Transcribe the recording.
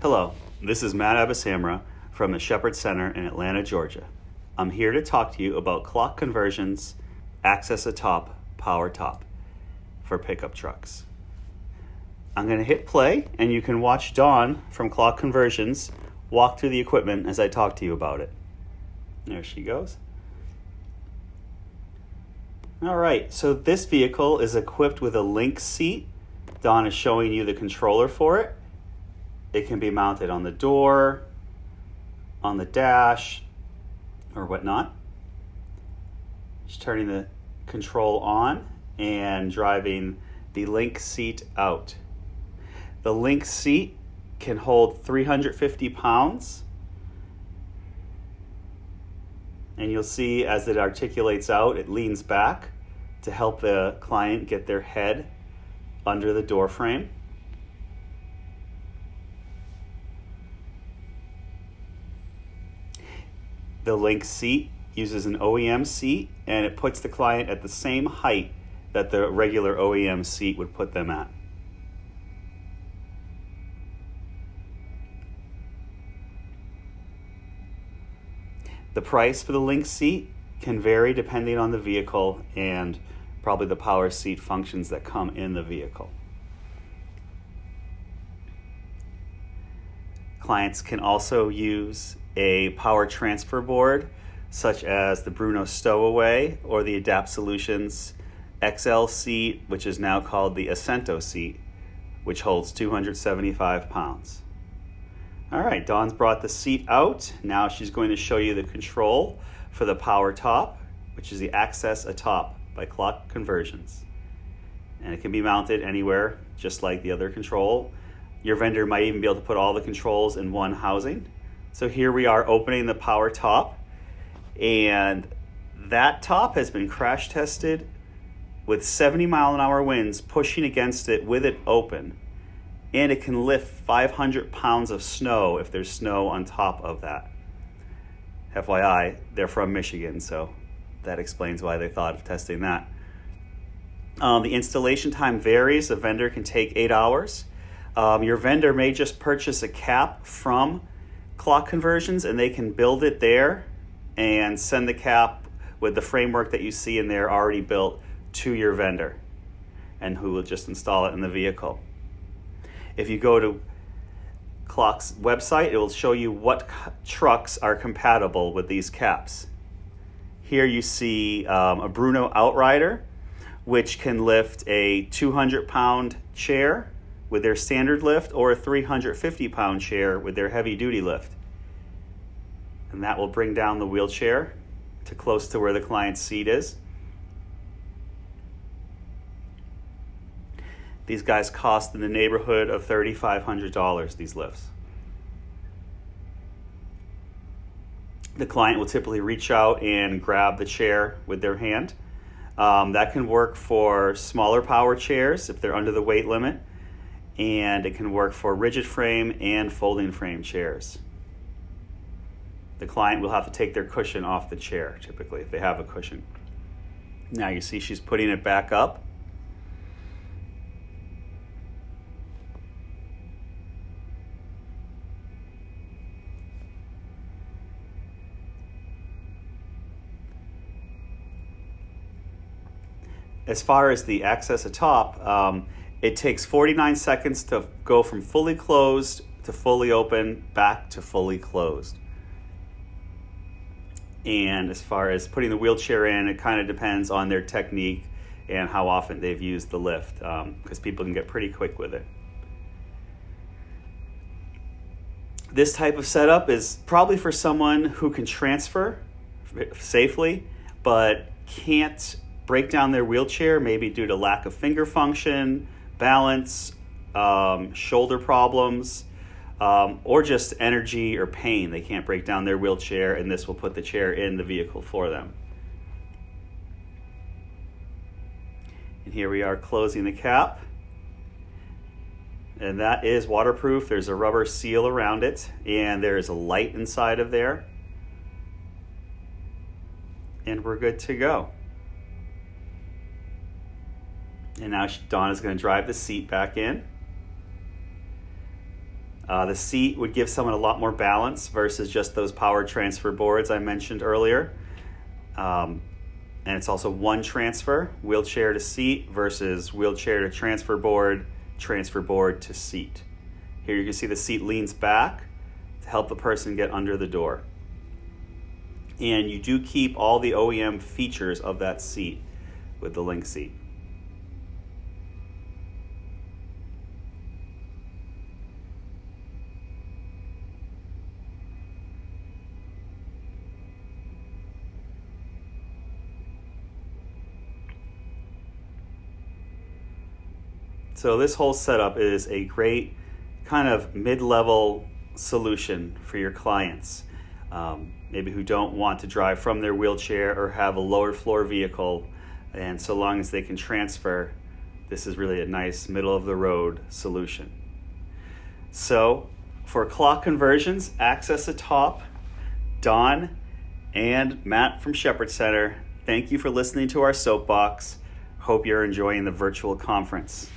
Hello, this is Matt Abasamra from the Shepherd Center in Atlanta, Georgia. I'm here to talk to you about Clock Conversion's AccessATop Power Top for pickup trucks. I'm going to hit play and you can watch Dawn from Clock Conversions walk through the equipment as I talk to you about it. There she goes. All right, so this vehicle is equipped with a link seat. Dawn is showing you the controller for it. It can be mounted on the door, on the dash, or whatnot. Just turning the control on and driving the link seat out. The link seat can hold 350 pounds. And you'll see as it articulates out, it leans back to help the client get their head under the door frame. The link seat uses an OEM seat and it puts the client at the same height that the regular OEM seat would put them at. The price for the link seat can vary depending on the vehicle and probably the power seat functions that come in the vehicle. Clients can also use a power transfer board such as the Bruno Stowaway or the Adapt Solutions XL seat, which is now called the Acento seat, which holds 275 pounds. All right, Dawn's brought the seat out. Now she's going to show you the control for the power top, which is the AccessATop by Clock Conversions. And it can be mounted anywhere, just like the other control. Your vendor might even be able to put all the controls in one housing. So here we are opening the power top, and that top has been crash tested with 70-mile-an-hour winds pushing against it with it open, and it can lift 500 pounds of snow if there's snow on top of that. FYI, they're from Michigan, so that explains why they thought of testing that. The installation time varies. A vendor can take 8 hours. Your vendor may just purchase a cap from Clock Conversions and they can build it there and send the cap with the framework that you see in there already built to your vendor, and who will just install it in the vehicle. If you go to Clock's website, it will show you what trucks are compatible with these caps. Here you see a Bruno Outrider, which can lift a 200-pound chair with their standard lift, or a 350-pound chair with their heavy-duty lift. And that will bring down the wheelchair to close to where the client's seat is. These guys cost in the neighborhood of $3,500, these lifts. The client will typically reach out and grab the chair with their hand. That can work for smaller power chairs if they're under the weight limit. And it can work for rigid frame and folding frame chairs. The client will have to take their cushion off the chair, typically, if they have a cushion. Now you see she's putting it back up. As far as the AccessATop, it takes 49 seconds to go from fully closed to fully open, back to fully closed. And as far as putting the wheelchair in, it kind of depends on their technique and how often they've used the lift, because people can get pretty quick with it. This type of setup is probably for someone who can transfer safely, but can't break down their wheelchair, maybe due to lack of finger function, balance, shoulder problems, or just energy or pain. They can't break down their wheelchair, and this will put the chair in the vehicle for them. And here we are closing the cap. And that is waterproof. There's a rubber seal around it, and there's a light inside of there. And we're good to go. And now Dawn is going to drive the seat back in. The seat would give someone a lot more balance versus just those power transfer boards I mentioned earlier. And it's also one transfer, wheelchair to seat versus wheelchair to transfer board to seat. Here you can see the seat leans back to help the person get under the door. And you do keep all the OEM features of that seat with the Link seat. So this whole setup is a great kind of mid-level solution for your clients, maybe who don't want to drive from their wheelchair or have a lower floor vehicle, and so long as they can transfer, this is really a nice middle-of-the-road solution. So for clock conversions, AccessATop, Don, and Matt from Shepherd Center, thank you for listening to our soapbox. Hope you're enjoying the virtual conference.